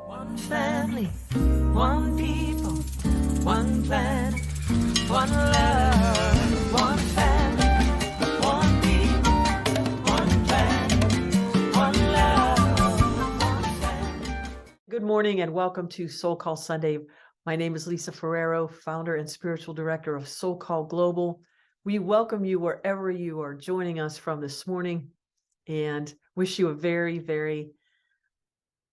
One family, one people, one planet, one love, one family, one people, one planet, one love, one family. Good morning and welcome to SoulCall Sunday. My name is Lisa Ferrero, founder and spiritual director of SoulCall Global. We welcome you wherever you are joining us from this morning and wish you a very, very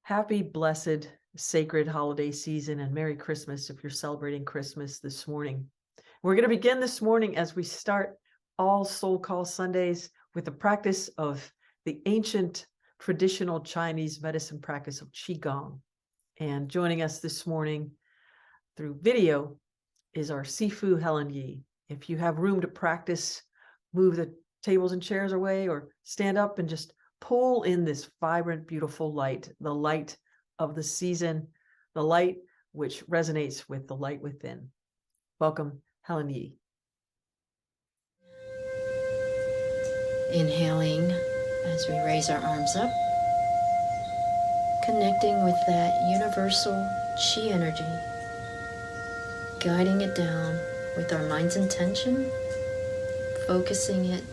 happy, blessed, sacred holiday season and Merry Christmas if you're celebrating Christmas this morning. We're going to begin this morning as we start all SoulCall Sundays with the practice of the ancient traditional Chinese medicine practice of Qigong. And joining us this morning through video is our Sifu Helen Yi. If you have room to practice, move the tables and chairs away or stand up and just pull in this vibrant, beautiful light, the light of the season, the light which resonates with the light within. Welcome, Helen Yi. Inhaling as we raise our arms up, connecting with that universal chi energy, guiding it down with our mind's intention, focusing it,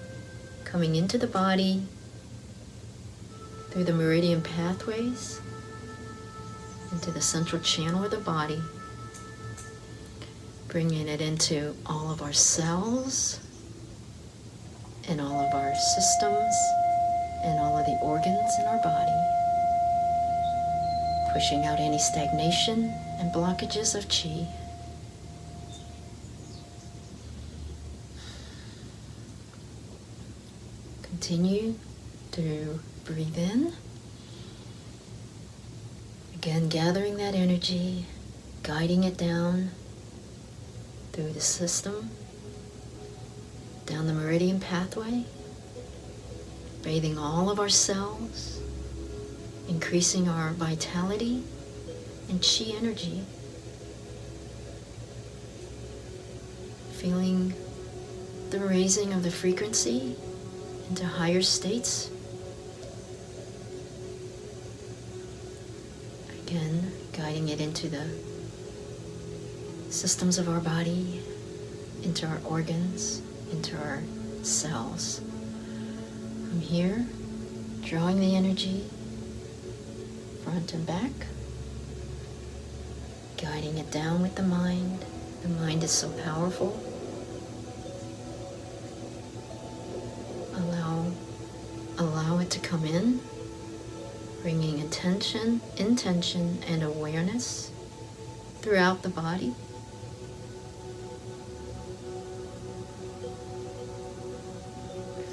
coming into the body, through the meridian pathways, into the central channel of the body, bringing it into all of our cells, and all of our systems, and all of the organs in our body, pushing out any stagnation and blockages of chi. Continue to breathe in. Again, gathering that energy, guiding it down through the system, down the meridian pathway, bathing all of our cells, increasing our vitality and chi energy, feeling the raising of the frequency into higher states. Again, guiding it into the systems of our body, into our organs, into our cells. From here, drawing the energy front and back, guiding it down with the mind. The mind is so powerful. Allow it to come in, bringing intention, and awareness throughout the body.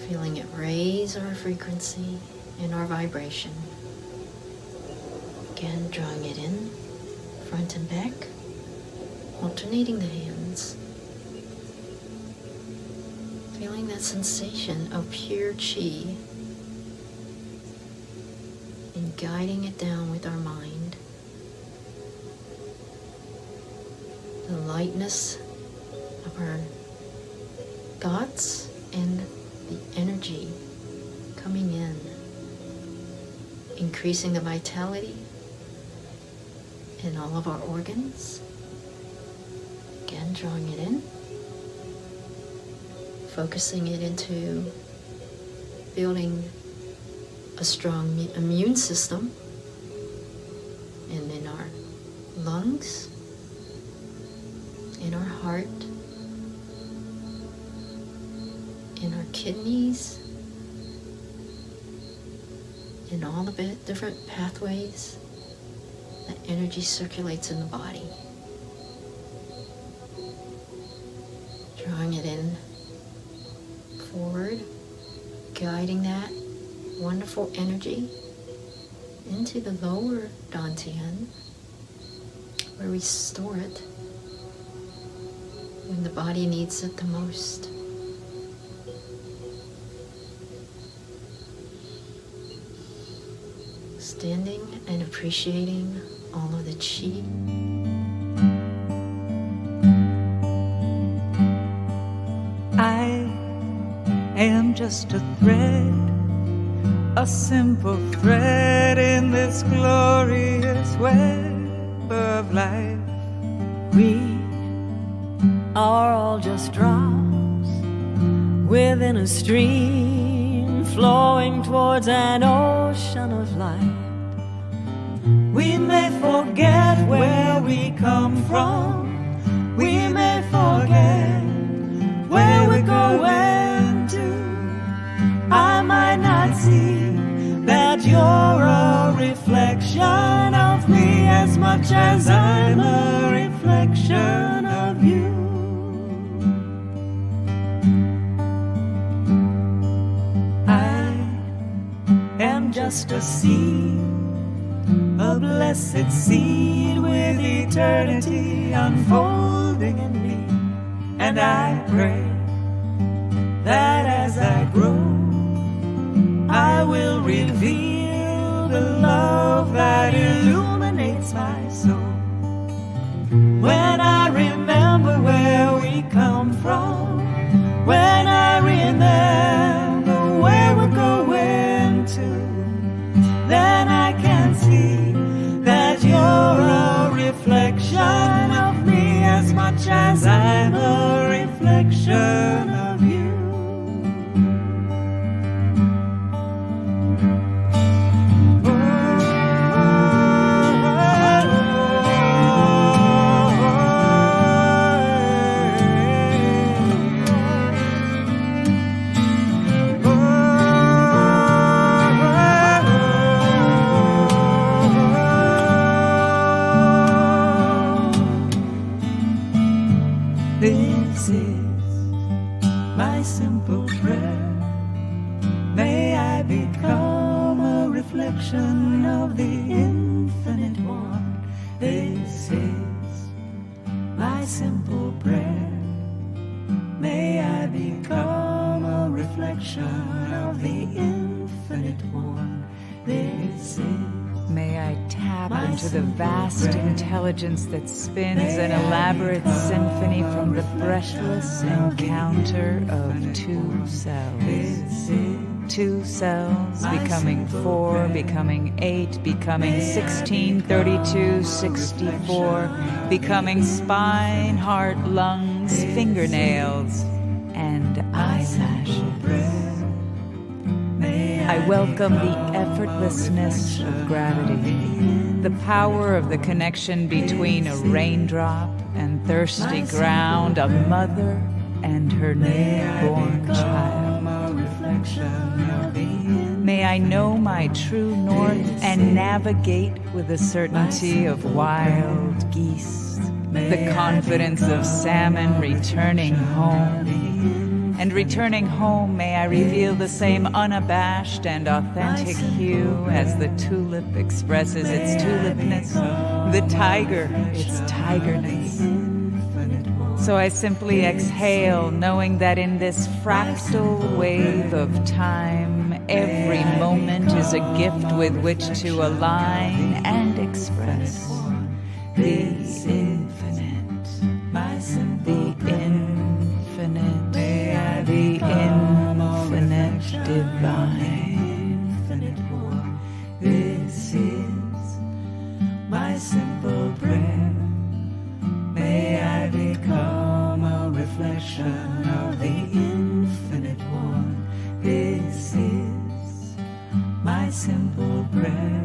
Feeling it raise our frequency and our vibration. Again, drawing it in, front and back, alternating the hands. Feeling that sensation of pure chi and guiding it down with our mind. The lightness of our thoughts and the energy coming in, increasing the vitality in all of our organs. Again, drawing it in, focusing it into building a strong immune system, and in our lungs, in our heart, in our kidneys, in all the different pathways that energy circulates in the body. Drawing it in forward, guiding that wonderful energy into the lower dantian, where we store it when the body needs it the most. Standing and appreciating all of the chi. I am just a thread a simple thread in this glorious web of life. We are all just drops within a stream flowing towards an ocean of light. We may forget where we come from, we may forget where we're going to. I might not see that you're a reflection of me as much as I'm a reflection of you. I am just a seed, a blessed seed with eternity unfolding in me. And I pray that as I grow, I will reveal the love that illuminates my soul. When I remember where we come from, when I remember where we're going to, then I can see that you're a reflection of me as much as I'm a reflection of you. This is my simple prayer. May I become a reflection of the infinite one. This is my simple prayer. May I become a reflection of the infinite one. This is May I tap into the vast intelligence that spins an elaborate symphony from the breathless encounter of two cells. Two cells becoming 4, becoming 8, becoming 16, 32, 64, becoming spine, heart, lungs, fingernails, and eyelashes. I welcome the effortlessness of gravity, the power of the connection between a raindrop and thirsty ground, a mother and her newborn child. May I know my true north and navigate with the certainty of wild geese, the confidence of salmon returning home. And returning home, may I reveal the same unabashed and authentic hue as the tulip expresses its tulipness, the tiger its tigerness. So I simply exhale, knowing that in this fractal wave of time, every moment is a gift with which to align and express the infinite, the infinite, the infinite divine. This is my simple prayer. May I become a reflection of the infinite one. This is my simple prayer.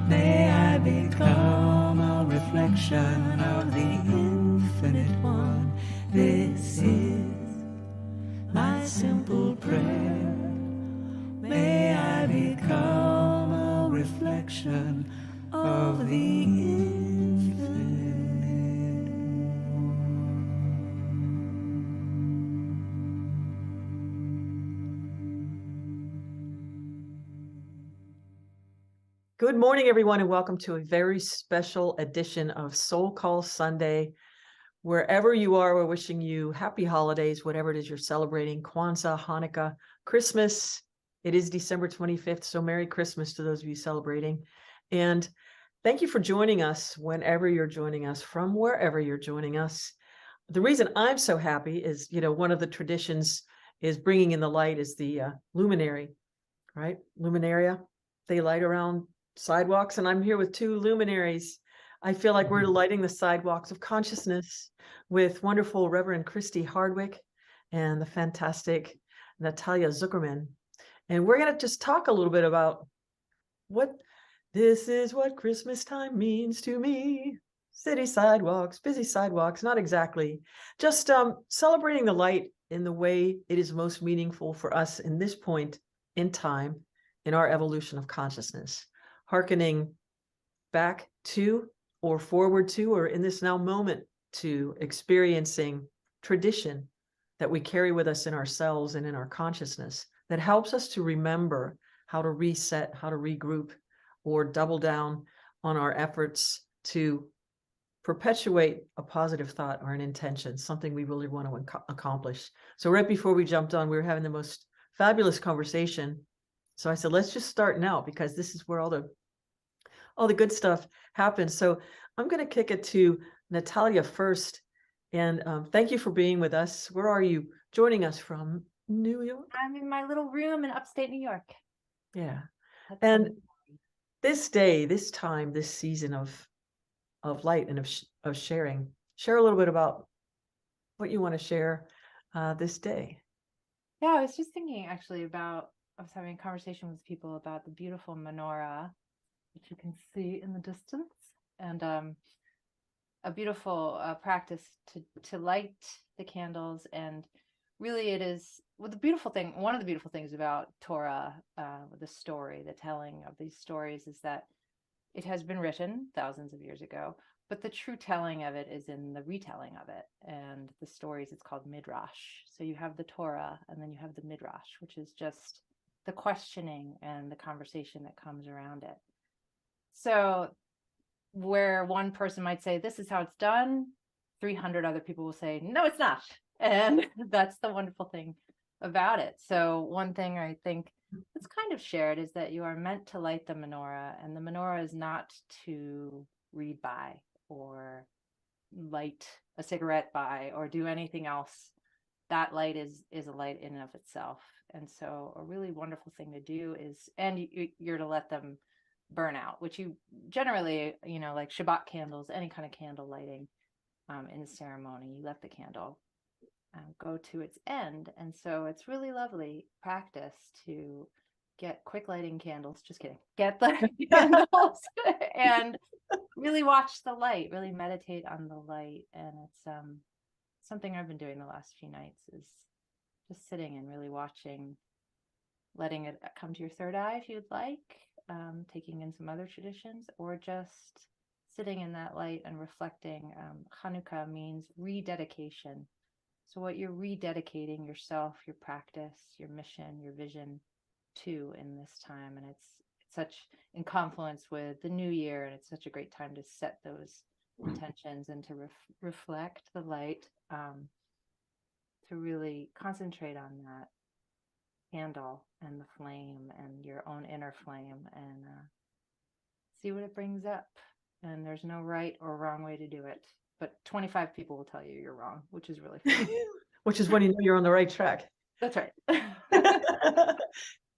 May I become a reflection of the infinite one. This is my simple prayer. May I become a reflection of the infinite. Good morning, everyone, and welcome to a very special edition of Soul Call Sunday. Wherever you are, we're wishing you happy holidays, whatever it is you're celebrating, Kwanzaa, Hanukkah, Christmas. It is December 25th, so Merry Christmas to those of you celebrating. And thank you for joining us whenever you're joining us, from wherever you're joining us. The reason I'm so happy is, one of the traditions is bringing in the light is the luminary, right? Luminaria. They light around sidewalks, and I'm here with two luminaries. I feel like we're lighting the sidewalks of consciousness with wonderful Reverend Christy Hardwick and the fantastic Natalia Zuckerman. And we're going to just talk a little bit about what this is what Christmas time means to me. City sidewalks, busy sidewalks, not exactly. Just celebrating the light in the way it is most meaningful for us in this point in time in our evolution of consciousness, hearkening back to or forward to, or in this now moment to experiencing tradition that we carry with us in ourselves and in our consciousness that helps us to remember how to reset, how to regroup, or double down on our efforts to perpetuate a positive thought or an intention, something we really want to accomplish. So right before we jumped on, we were having the most fabulous conversation. So I said, let's just start now, because this is where all the good stuff happens. So I'm going to kick it to Natalia first. And thank you for being with us. Where are you joining us from? New York? I'm in my little room in upstate New York. Yeah. That's And fun. this day, this time, this season of light and of sharing, share a little bit about what you want to share this day. Yeah, I was just thinking actually about, I was having a conversation with people about the beautiful menorah, which you can see in the distance, and a beautiful practice to light the candles. And really it is, well, one of the beautiful things about Torah, the story, the telling of these stories, is that it has been written thousands of years ago, but the true telling of it is in the retelling of it. And the stories, it's called Midrash. So you have the Torah, and then you have the Midrash, which is just the questioning and the conversation that comes around it. So where one person might say, this is how it's done, 300 other people will say, no, it's not. And that's the wonderful thing about it. So one thing I think that's kind of shared is that you are meant to light the menorah, and the menorah is not to read by or light a cigarette by or do anything else. That light is a light in and of itself. And so a really wonderful thing to do is, and you're to let them burn out, which you generally, like Shabbat candles, any kind of candle lighting in the ceremony, you let the candle go to its end. And so it's really lovely practice to get quick lighting candles, just kidding, get the candles and really watch the light, really meditate on the light. And it's something I've been doing the last few nights, is just sitting and really watching, letting it come to your third eye if you'd like, taking in some other traditions, or just sitting in that light and reflecting. Hanukkah means rededication. So what you're rededicating yourself, your practice, your mission, your vision to in this time. And it's such in confluence with the new year, and it's such a great time to set those intentions and to reflect the light, to really concentrate on that candle and the flame and your own inner flame, and see what it brings up. And there's no right or wrong way to do it, but 25 people will tell you you're wrong, which is really fun. Which is when you know you're on the right track. That's right.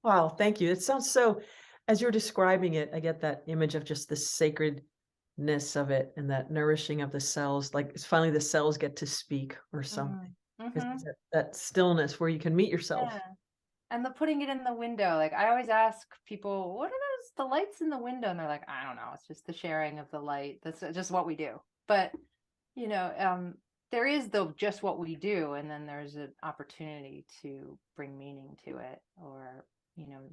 Wow, thank you. It sounds so, as you're describing it, I get that image of just the sacredness of it and that nourishing of the cells. Like it's finally the cells get to speak or something. It's that stillness where you can meet yourself. Yeah. And the putting it in the window, like I always ask people, what are the lights in the window? And they're like, I don't know. It's just the sharing of the light. That's just what we do. But, there is just what we do. And then there's an opportunity to bring meaning to it, or,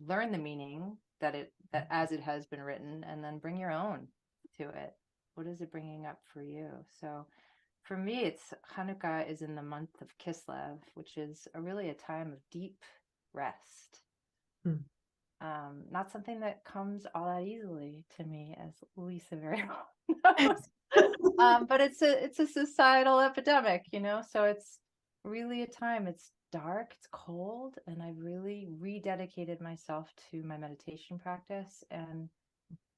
learn the meaning that as it has been written, and then bring your own to it. What is it bringing up for you? So for me, it's Hanukkah is in the month of Kislev, which is really a time of deep rest. Not something that comes all that easily to me, as Lisa very well knows. But it's a societal epidemic, so it's really a time. It's dark, it's cold, and I've really rededicated myself to my meditation practice and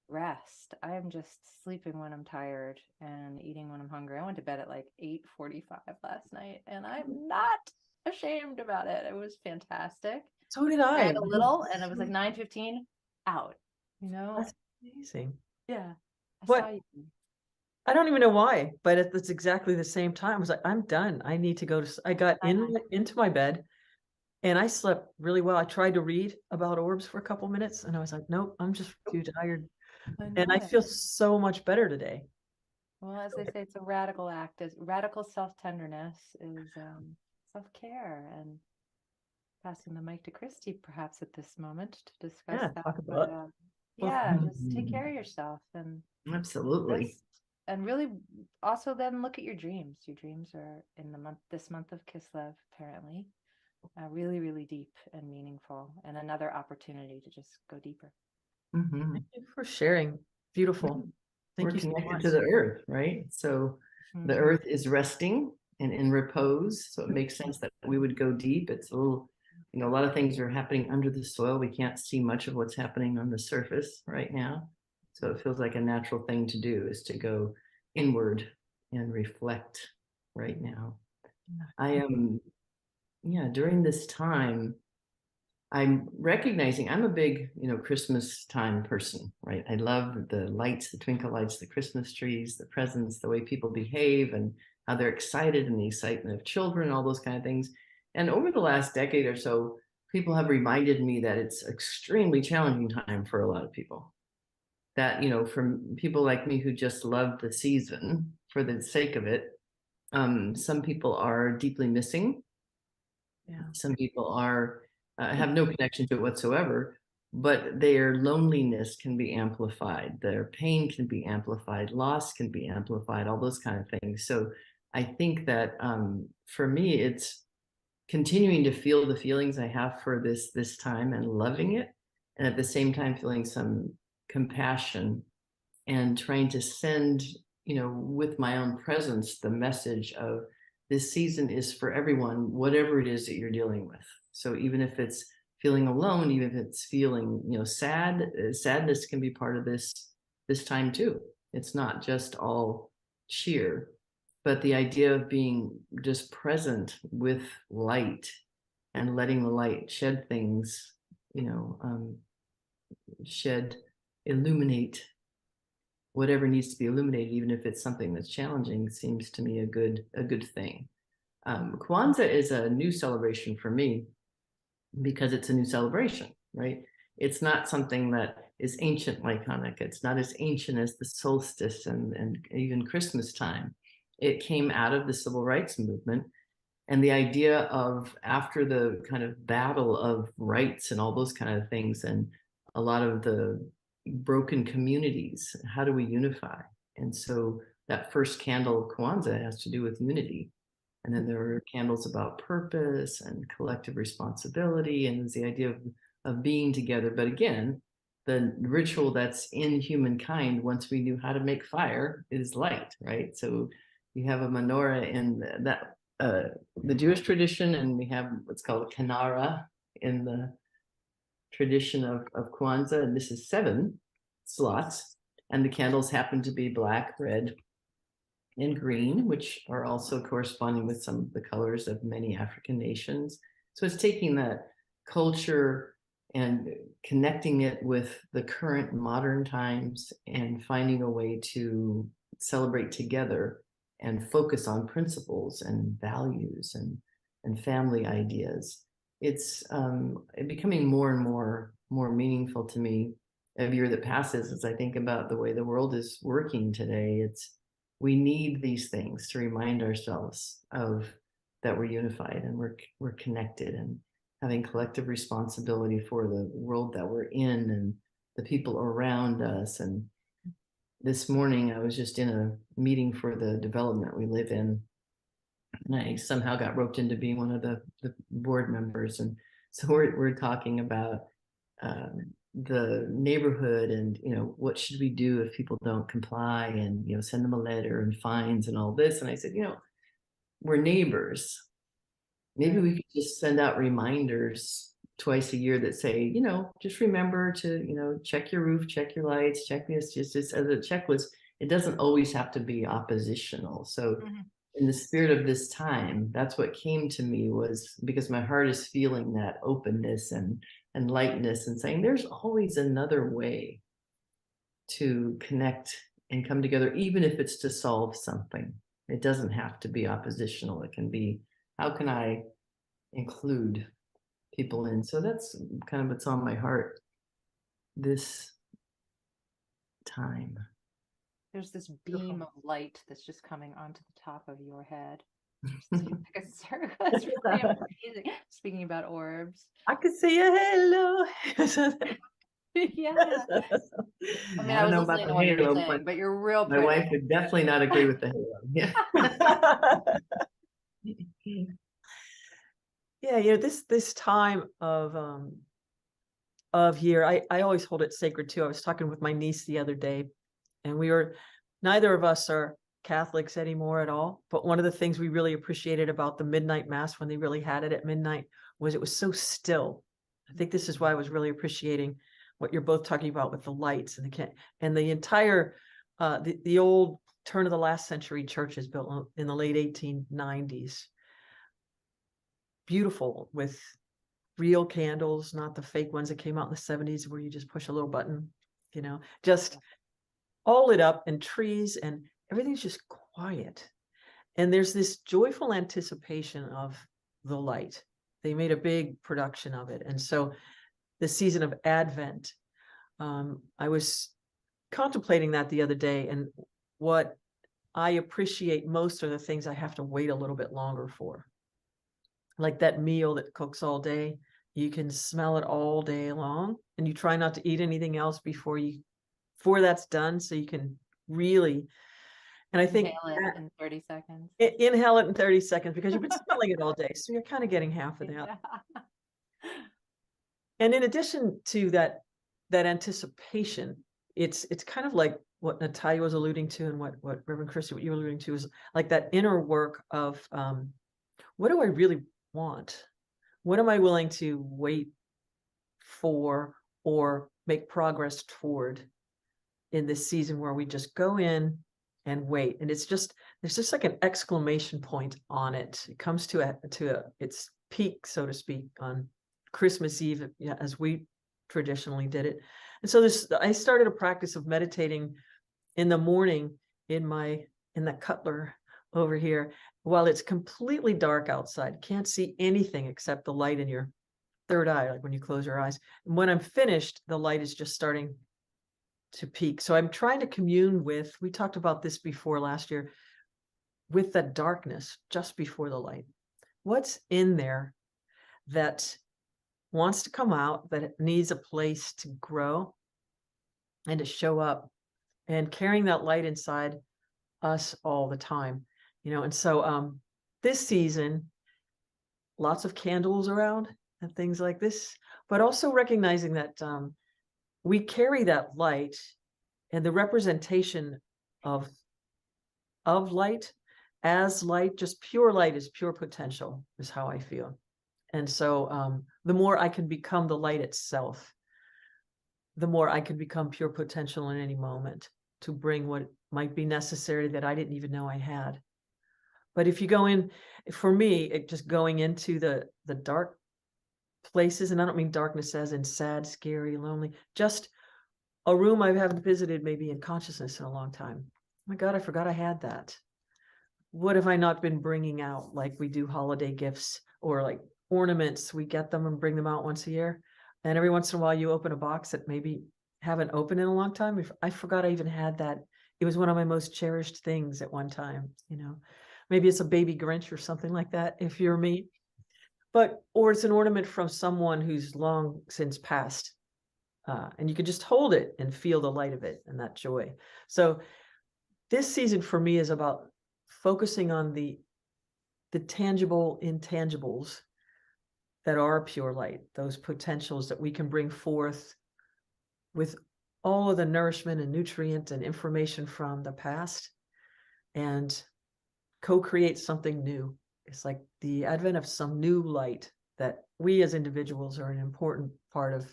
rest. I am just sleeping when I'm tired and eating when I'm hungry. I went to bed at like 8:45 last night, and I'm not ashamed about it. It was fantastic. So did I. Read a little, and it was like 9:15 out. You know, That's amazing. yeah. I What? saw you. I don't even know why, but it's exactly the same time. I was like, I'm done. I need to go to. I got into my bed, and I slept really well. I tried to read about orbs for a couple minutes, and I was like, nope, I'm just too tired. And I feel so much better today. Well, as they say, it's a radical act. Is radical self-tenderness is self-care, and passing the mic to Christy perhaps at this moment to discuss Yeah, that. talk But about. yeah, just take care of yourself and Absolutely. rest, and really also then look at your dreams. Your dreams are in this month of Kislev, apparently, really, really deep and meaningful, and another opportunity to just go deeper. Mhm. Thank you for sharing. Beautiful. Thank We're you so connected much. to the earth, right? So the Mhm. earth is resting and in repose. So it makes sense that we would go deep. It's a little, a lot of things are happening under the soil. We can't see much of what's happening on the surface right now. So it feels like a natural thing to do is to go inward and reflect right now. I am, during this time, I'm recognizing I'm a big, Christmas time person, right? I love the lights, the twinkle lights, the Christmas trees, the presents, the way people behave and how they're excited and the excitement of children, all those kind of things. And over the last decade or so, people have reminded me that it's extremely challenging time for a lot of people. That, for people like me who just love the season for the sake of it, some people are deeply missing. Yeah. Some people are have no connection to it whatsoever, but their loneliness can be amplified, their pain can be amplified, loss can be amplified, all those kind of things. So I think that for me, it's continuing to feel the feelings I have for this time and loving it, and at the same time feeling some compassion and trying to send, with my own presence, the message of this season is for everyone, whatever it is that you're dealing with. So even if it's feeling alone, even if it's feeling, sad, sadness can be part of this time too. It's not just all cheer, but the idea of being just present with light and letting the light shed things, illuminate whatever needs to be illuminated, even if it's something that's challenging, seems to me a good thing. Kwanzaa is a new celebration for me because it's a new celebration, right? It's not something that is ancient like Hanukkah. It's not as ancient as the solstice and even Christmas time. It came out of the civil rights movement. And the idea of after the kind of battle of rights and all those kind of things, and a lot of the broken communities, how do we unify? And so that first candle of Kwanzaa has to do with unity. And then there are candles about purpose and collective responsibility, and there's the idea of being together. But again, the ritual that's in humankind, once we knew how to make fire, is light, right? So you have a menorah in that the Jewish tradition, and we have what's called a kanara in the tradition of Kwanzaa, and this is 7 slots, and the candles happen to be black, red, and green, which are also corresponding with some of the colors of many African nations. So it's taking that culture and connecting it with the current modern times and finding a way to celebrate together and focus on principles and values and family ideas. It's becoming more and more meaningful to me every year that passes as I think about the way the world is working today. We need these things to remind ourselves of that we're unified and we're connected and having collective responsibility for the world that we're in and the people around us. And this morning I was just in a meeting for the development we live in, and I somehow got roped into being one of the board members. And so we're talking about the neighborhood and what should we do if people don't comply, and send them a letter and fines and all this. And I said, we're neighbors. Maybe we could just send out reminders twice a year that say, just remember to check your roof, check your lights, check this, just as a checklist. It doesn't always have to be oppositional. So in the spirit of this time, that's what came to me, was because my heart is feeling that openness and lightness, and saying there's always another way to connect and come together, even if it's to solve something. It doesn't have to be oppositional. It can be, how can I include people in? So that's kind of what's on my heart this time. There's this beam of light that's just coming onto the top of your head. Just seems like a circle. It's really amazing. Speaking about orbs. I could say a hello. Yeah. I mean, I I don't was know listening about to the what you were halo, saying, but you're real my pretty. wife would definitely not agree with the halo. Yeah. Yeah, you know, this time of year, I always hold it sacred too. I was talking with my niece the other day, and neither of us are Catholics anymore at all. But one of the things we really appreciated about the midnight mass, when they really had it at midnight, was it was so still. I think this is why I was really appreciating what you're both talking about with the lights and the entire the old turn of the last century churches built in the late 1890s. Beautiful, with real candles, not the fake ones that came out in the 70s where you just push a little button, just all lit up, and trees, and everything's just quiet. And there's this joyful anticipation of the light. They made a big production of it. And so the season of Advent, I was contemplating that the other day, and what I appreciate most are the things I have to wait a little bit longer for. Like that meal that cooks all day, you can smell it all day long, and you try not to eat anything else before that's done, so you can really, and I think Inhale it in 30 seconds. inhale it in 30 seconds, because you've been smelling it all day, so you're kind of getting half of that. Yeah. And in addition to that anticipation, it's kind of like what Natalia was alluding to, and what Reverend Christy, what you were alluding to, is like that inner work of what do I really want? What am I willing to wait for or make progress toward in this season, where we just go in and wait? And there's just like an exclamation point on it. It comes to its peak, so to speak, on Christmas Eve, as we traditionally did it. And so I started a practice of meditating in the morning in the cutler over here, while it's completely dark outside. Can't see anything except the light in your third eye, like when you close your eyes. And when I'm finished, the light is just starting to peak. So I'm trying to commune with, we talked about this before last year, with the darkness just before the light. What's in there that wants to come out, that it needs a place to grow and to show up, and carrying that light inside us all the time, and so this season, lots of candles around and things like this, but also recognizing that we carry that light, and the representation of light as light, just pure light, is pure potential, is how I feel. And so the more I can become the light itself, the more I can become pure potential in any moment to bring what might be necessary that I didn't even know I had. But if you go in, for me, just going into the dark places, and I don't mean darkness as in sad, scary, lonely, just a room I haven't visited maybe in consciousness in a long time. Oh my God, I forgot I had that. What have I not been bringing out? Like we do holiday gifts, or like ornaments, we get them and bring them out once a year. And every once in a while you open a box that maybe haven't opened in a long time. I forgot I even had that. It was one of my most cherished things at one time, Maybe it's a baby Grinch or something like that, if you're me. Or it's an ornament from someone who's long since passed. And you can just hold it and feel the light of it and that joy. So this season for me is about focusing on the tangible intangibles that are pure light, those potentials that we can bring forth with all of the nourishment and nutrient and information from the past, and co-create something new. It's like the advent of some new light that we as individuals are an important part of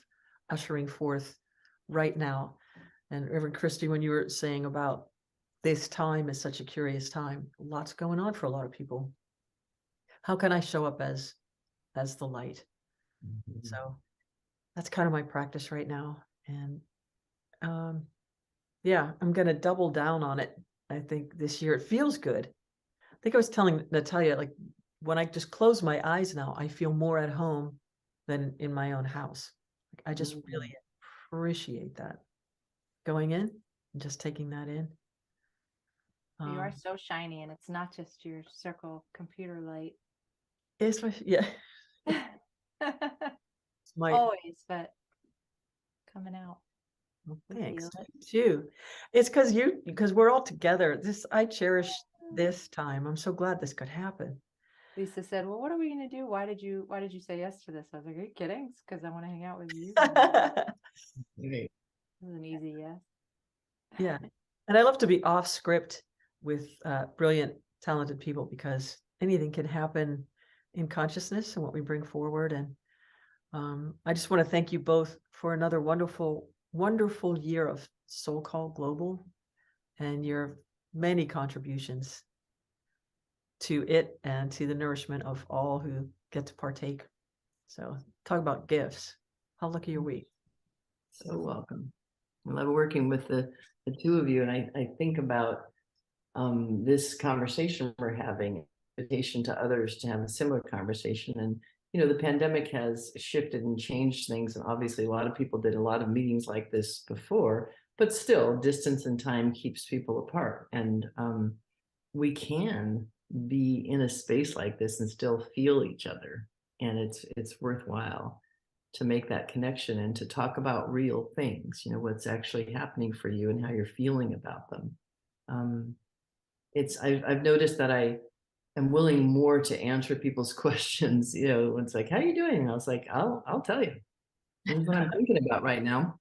ushering forth right now. And Reverend Christy, when you were saying about this time is such a curious time. Lots going on for a lot of people. How can I show up as the light? So that's kind of my practice right now. And yeah, I'm going to double down on it. I think this year it feels good. I think I was telling Natalia, like when I just close my eyes now, I feel more at home than in my own house. Like, I just really appreciate that. Going in and just taking that in. You are so shiny, and it's not just your circle computer light. It's my, yeah. My, Always, but coming out. well, We thanks feel it. too. It's because we're all together. I cherish this time. I'm so glad this could happen. Lisa said, "Well, what are we going to do? Why did you say yes to this?" I was like, "Are you kidding? It's because I want to hang out with you." It was an easy yes. Yeah. And I love to be off script with brilliant, talented people, because anything can happen in consciousness and what we bring forward. And I just want to thank you both for another wonderful, wonderful year of SoulCall Global and your many contributions to it and to the nourishment of all who get to partake. So talk about gifts. How lucky are we? So welcome. I love working with the two of you. And I think about this conversation we're having, invitation to others to have a similar conversation. And, you know, the pandemic has shifted and changed things. And obviously a lot of people did a lot of meetings like this before, but still distance and time keeps people apart. And we can be in a space like this and still feel each other. And it's worthwhile to make that connection and to talk about real things, you know, what's actually happening for you and how you're feeling about them. I've noticed that I am willing more to answer people's questions. You know, it's like, how are you doing? And I was like, I'll tell you. This is what I'm thinking about right now.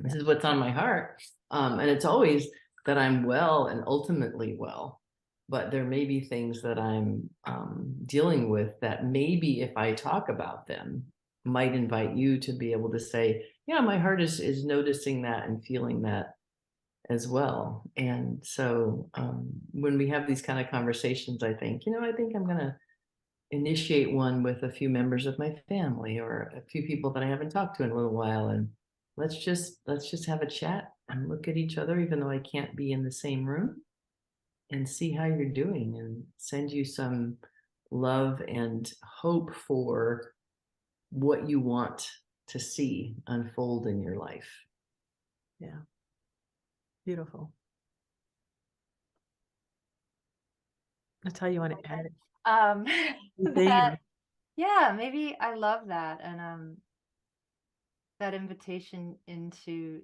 This is what's on my heart. And it's always that I'm well and ultimately well, but there may be things that I'm dealing with that maybe if I talk about them might invite you to be able to say, yeah, my heart is noticing that and feeling that as well. And so when we have these kind of conversations, I think I'm going to initiate one with a few members of my family or a few people that I haven't talked to in a little while. And let's just have a chat and look at each other, even though I can't be in the same room, and see how you're doing and send you some love and hope for what you want to see unfold in your life. Yeah. Beautiful. That's how you want to add it. Yeah, maybe I love that. And that invitation into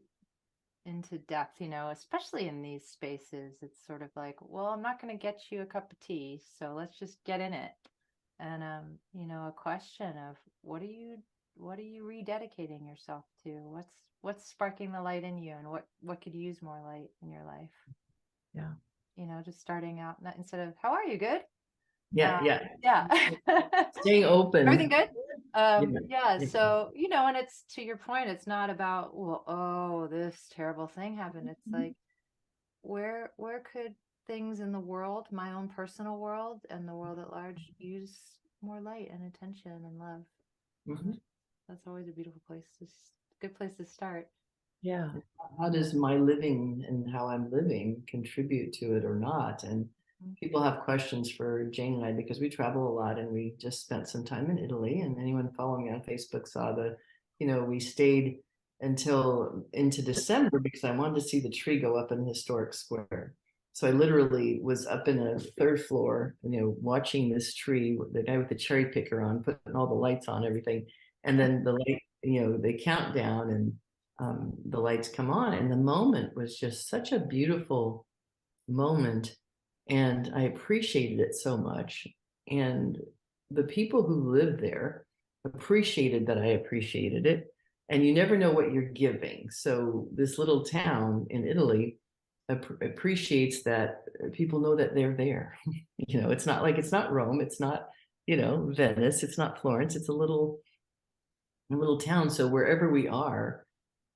depth, you know, especially in these spaces. It's sort of like, well, I'm not going to get you a cup of tea, so let's just get in it. And you know, a question of what are you rededicating yourself to? What's sparking the light in you, and what could use more light in your life? Yeah. You know, just starting out, not instead of how are you, good? Yeah. Staying open. Everything good? Yeah. So, you know, and it's to your point, it's not about, well, oh, this terrible thing happened. It's like, where could things in the world, my own personal world and the world at large, use more light and attention and love? That's always a beautiful place, good place to start. Yeah. How does my living and how I'm living contribute to it or not? And people have questions for Jane and I, because we travel a lot, and we just spent some time in Italy. And anyone following me on Facebook saw we stayed until into December because I wanted to see the tree go up in the historic square. So I literally was up in a third floor, watching this tree, the guy with the cherry picker on, putting all the lights on, everything. And then the light, they count down and the lights come on. And the moment was just such a beautiful moment. And I appreciated it so much. And the people who lived there appreciated that I appreciated it. And you never know what you're giving. So this little town in Italy appreciates that people know that they're there. It's not Rome. It's not, Venice. It's not Florence. It's a little town. So wherever we are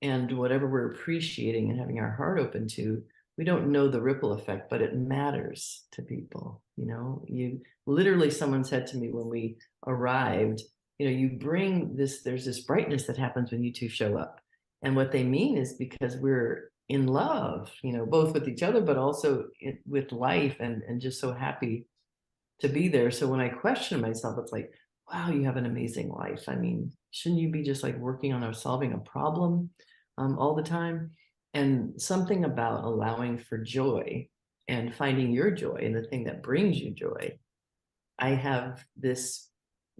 and whatever we're appreciating and having our heart open to, we don't know the ripple effect, but it matters to people. You know, you literally, someone said to me when we arrived, you know, you bring this, there's this brightness that happens when you two show up. And what they mean is because we're in love, you know, both with each other, but also with life, and just so happy to be there. So when I question myself, it's like, wow, you have an amazing life. I mean, shouldn't you be just like working on or solving a problem all the time? And something about allowing for joy and finding your joy and the thing that brings you joy. I have this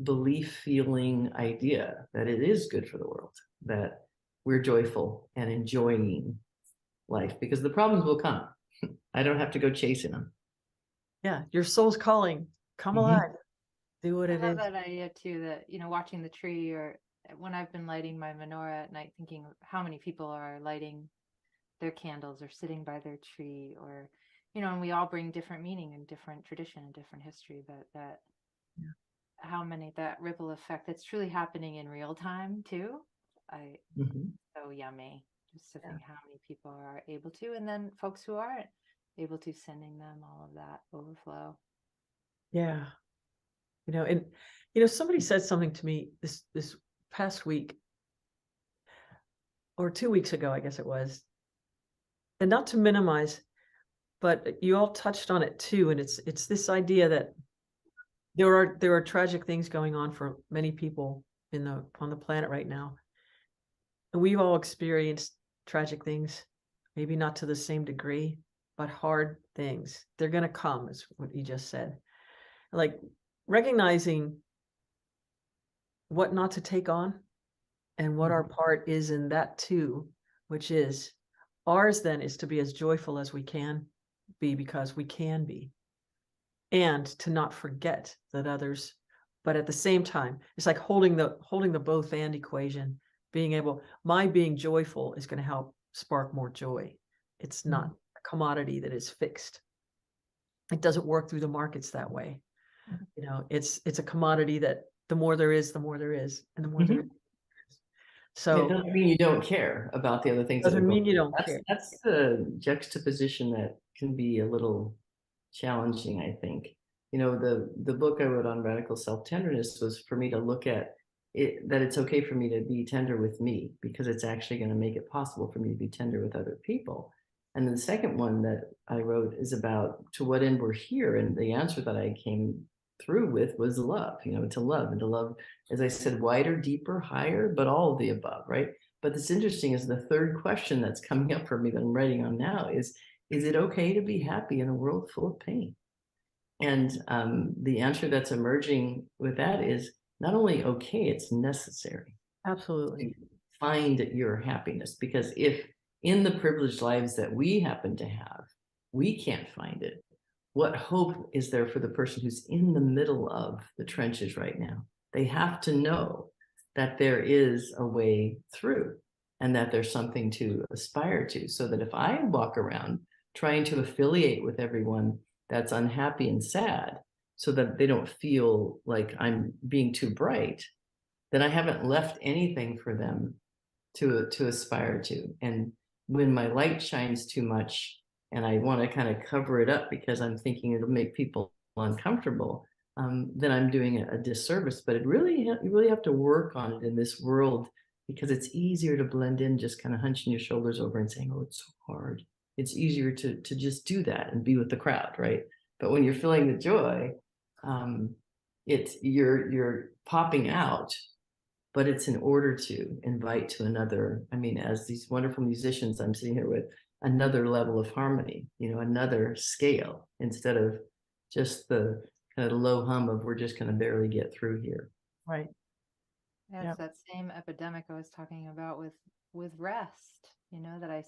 belief, feeling, idea that it is good for the world, that we're joyful and enjoying life, because the problems will come. I don't have to go chasing them. Yeah, your soul's calling. Come Mhm. alive. Do what I it love is. that idea too, that, you know, watching the tree, or when I've been lighting my menorah at night, thinking of how many people are lighting their candles or sitting by their tree, or, you know, and we all bring different meaning and different tradition and different history, but that Yeah. how many, that ripple effect that's truly happening in real time too. Mhm. So yummy just to Yeah. think how many people are able to, and then folks who aren't able to, sending them all of that overflow. Yeah. You know, and you know, somebody said something to me this past week or 2 weeks ago, I guess it was, and not to minimize, but you all touched on it too. And it's this idea that there are tragic things going on for many people on the planet right now. And we've all experienced tragic things, maybe not to the same degree, but hard things. They're gonna come, is what you just said. Like recognizing what not to take on and what our part is in that too, which is ours then is to be as joyful as we can be, because we can be, and to not forget that others, but at the same time, it's like holding the both and equation, my being joyful is going to help spark more joy. It's not a commodity that is fixed. It doesn't work through the markets that way. You know, it's a commodity that the more there is, the more there is, and the more there is. It So doesn't mean you don't care about the other things that are doesn't going mean you don't on. care. That's the juxtaposition that can be a little challenging, I think. You know, the book I wrote on radical self-tenderness was for me to look at it, that it's okay for me to be tender with me, because it's actually going to make it possible for me to be tender with other people. And then the second one that I wrote is about to what end we're here. And the answer that I came through with was love, you know, to love, and to love, as I said, wider, deeper, higher, but all of the above, right? But this interesting is the third question that's coming up for me that I'm writing on now is it okay to be happy in a world full of pain? And the answer that's emerging with that is not only okay, it's necessary to Absolutely. find your happiness. Because if in the privileged lives that we happen to have, we can't find it, what hope is there for the person who's in the middle of the trenches right now? They have to know that there is a way through, and that there's something to aspire to. So that if I walk around trying to affiliate with everyone that's unhappy and sad, so that they don't feel like I'm being too bright, then I haven't left anything for them to aspire to. And when my light shines too much and I want to kind of cover it up because I'm thinking it'll make people uncomfortable, then I'm doing a disservice. But you really have to work on it in this world, because it's easier to blend in, just kind of hunching your shoulders over and saying, "Oh, it's so hard." It's easier to just do that and be with the crowd, right? But when you're feeling the joy, um, you're popping out, but it's in order to invite to another. I mean, as these wonderful musicians I'm sitting here with, another level of harmony, you know, another scale, instead of just the kind of low hum of we're just going to barely get through here. Right. Yeah, Yeah. it's that same epidemic I was talking about with rest, you know, that I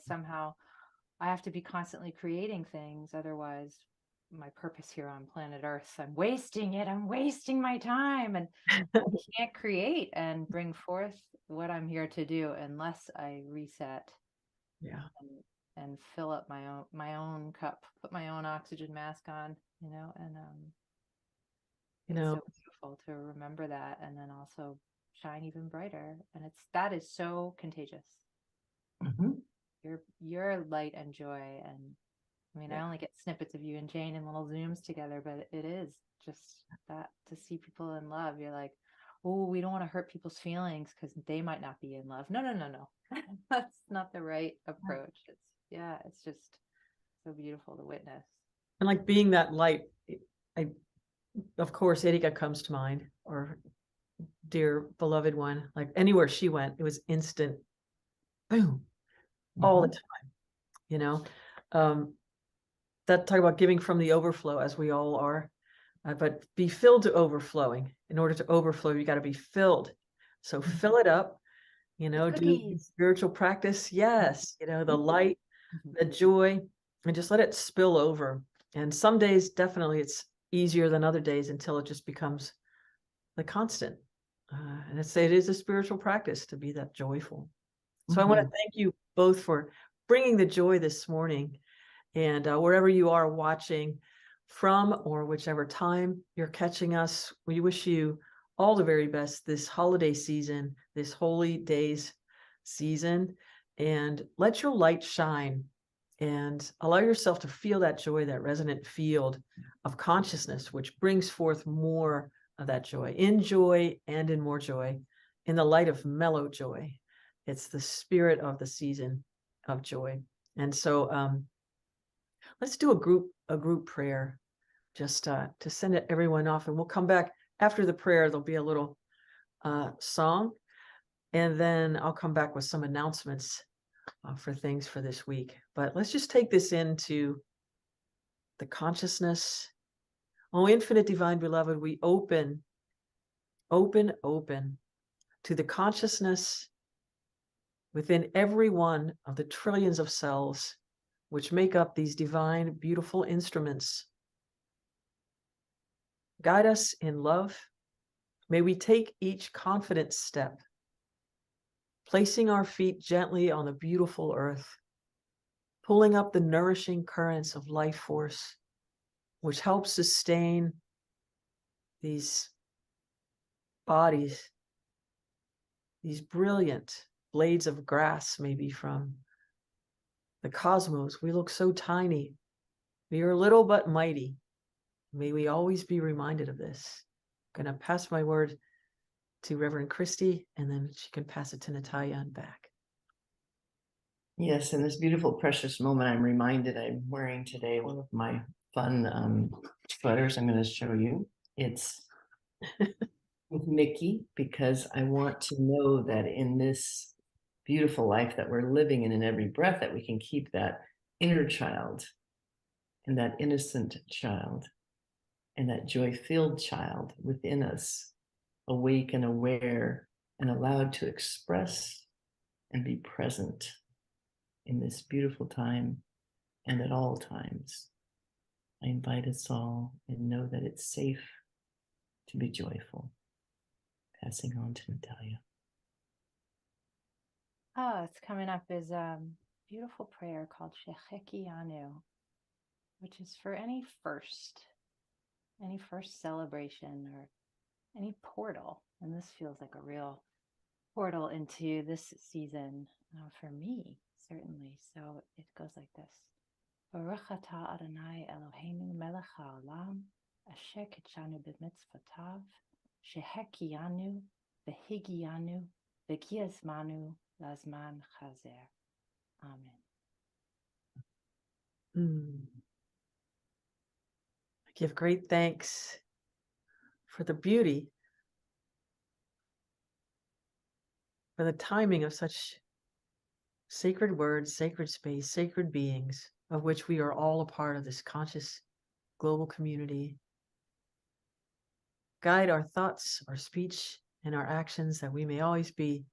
have to be constantly creating things, otherwise my purpose here on planet Earth, I'm wasting it. I'm wasting my time, and I can't create and bring forth what I'm here to do unless I reset Yeah. and fill up my own cup, put my own oxygen mask on, you know, and You it's know, so beautiful to remember that, and then also shine even brighter. And that is so contagious. Mhm. Your light and joy and I mean, Yeah. I only get snippets of you and Jane in little Zooms together, but it is just that to see people in love. You're like, oh, we don't want to hurt people's feelings because they might not be in love. No, no, no, no. That's not the right approach. It's just so beautiful to witness. And like being that light, I, of course, Erika comes to mind, or dear beloved one. Like anywhere she went, it was instant, boom, all the time. You know, that talk about giving from the overflow, as we all are, but be filled to overflowing. In order to overflow, you got to be filled. So fill it up. You know, do Cookies. spiritual practice. Yes, you know, the light, the joy, and just let it spill over. And some days, definitely, it's easier than other days until it just becomes the constant. And it is a spiritual practice to be that joyful. So I want to thank you both for bringing the joy this morning. And wherever you are watching from, or whichever time you're catching us, we wish you all the very best this holiday season, this holy days season, and let your light shine and allow yourself to feel that joy, that resonant field of consciousness, which brings forth more of that joy, in joy and in more joy, in the light of mellow joy. It's the spirit of the season of joy. And so let's do a group prayer just to send everyone off, and we'll come back after the prayer. There'll be a little song, and then I'll come back with some announcements for things for this week. But let's just take this into the consciousness. Oh, infinite divine beloved, we open to the consciousness within every one of the trillions of cells which make up these divine, beautiful instruments. Guide us in love. May we take each confident step, placing our feet gently on the beautiful earth, pulling up the nourishing currents of life force, which helps sustain these bodies, these brilliant blades of grass, maybe from the cosmos. We look so tiny. We are little but mighty. May we always be reminded of this. I'm going to pass my word to Reverend Christy, and then she can pass it to Natalia and back. Yes, in this beautiful, precious moment, I'm reminded I'm wearing today one of my fun sweaters I'm going to show you. It's with Mickey, because I want to know that in this beautiful life that we're living in every breath, that we can keep that inner child and that innocent child and that joy-filled child within us, awake and aware and allowed to express and be present in this beautiful time and at all times. I invite us all and know that it's safe to be joyful. Passing on to Natalia. It's coming up is a beautiful prayer called Sheheki Anu, which is for any first celebration or any portal. And this feels like a real portal into this season for me, certainly. So it goes like this. Baruch atah Adonai Eloheinu melech haolam, asher kitshanu b'mitzvotav, shehekiyanu, v'higiyanu, v'giyazmanu, lazman chazer. Amen. I give great thanks for the beauty, for the timing of such sacred words, sacred space, sacred beings, of which we are all a part of this conscious global community. Guide our thoughts, our speech, and our actions, that we may always be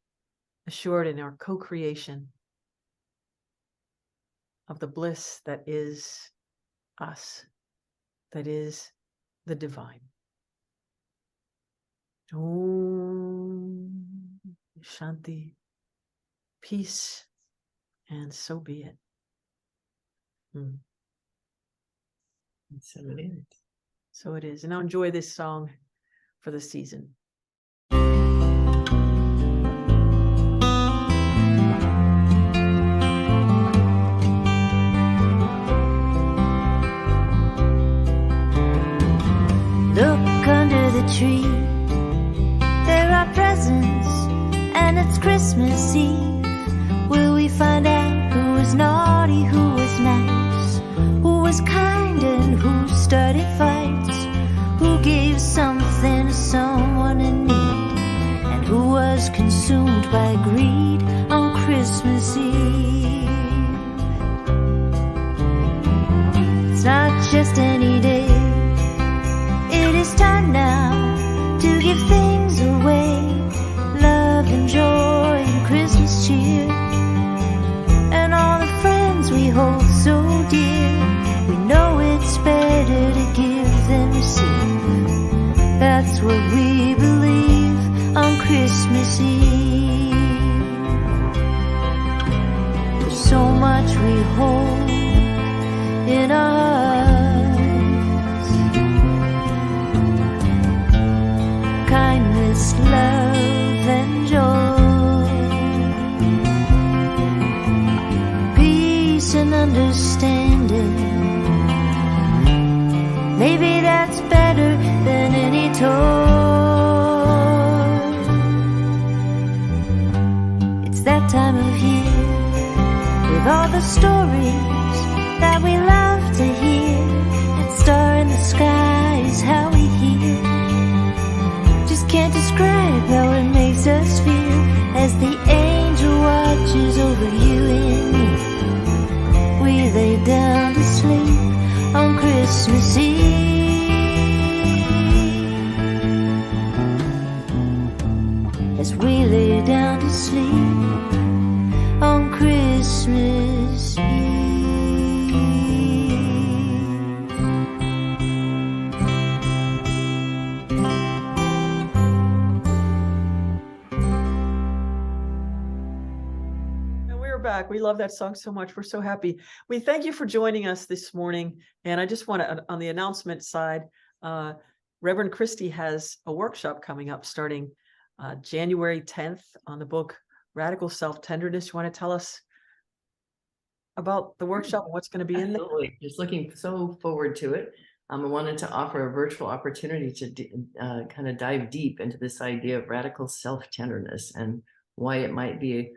assured in our co-creation of the bliss that is us, that is the divine. Om Shanti, peace, and so be it. And so it is. So it is. And now enjoy this song for the season. tree. There are presents, and it's Christmas Eve. Will we find out who was naughty, who was nice, who was kind and who started fights, who gave something to someone in need, and who was consumed by greed on Christmas Eve? It's not just any day. It is time now to give things away. Love and joy and Christmas cheer, and all the friends we hold so dear. We know it's better to give than receive. That's what we believe on Christmas Eve. There's so much we hold in our hearts: kindness, love, and joy, peace and understanding. Maybe that's better than any toy. It's that time of year, with all the stories that we love to hear. That star in the sky is how we hear. Just can't describe how it makes us feel as the angel watches over you and me. We lay down to sleep on Christmas Eve. As we lay down to sleep on Christmas Eve. Back. We love that song so much. We're so happy. We thank you for joining us this morning. And I just want to, on the announcement side, Reverend Christy has a workshop coming up starting January 10th on the book Radical Self-Tenderness. You want to tell us about the workshop and what's going to be in there? Absolutely. Just looking so forward to it. I wanted to offer a virtual opportunity to kind of dive deep into this idea of radical self-tenderness and why it might be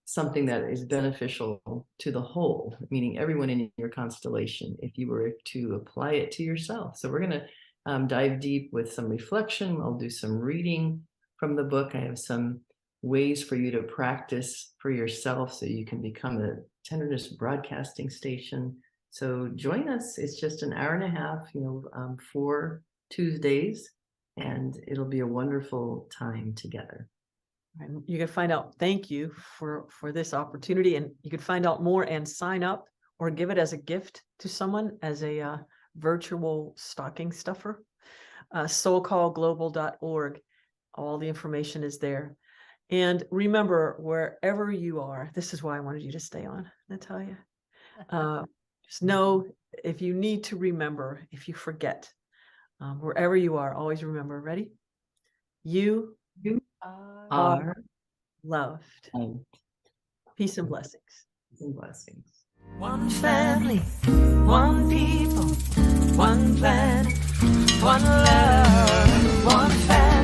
something that is beneficial to the whole, meaning everyone in your constellation, if you were to apply it to yourself. So we're going to dive deep with some reflection. I'll do some reading from the book. I have some ways for you to practice for yourself so you can become a tenderness broadcasting station. So join us. It's just an hour and a half, 4 Tuesdays, and it'll be a wonderful time together. And you can find out, thank you for this opportunity, and you can find out more and sign up or give it as a gift to someone as a virtual stocking stuffer. SoulCallGlobal.org. All the information is there. And remember, wherever you are, this is why I wanted you to stay on, Natalia. Just know, if you need to remember, if you forget, wherever you are, always remember, ready? You are loved. Peace and blessings. Peace and blessings. One family, one people, one planet, one love, one family.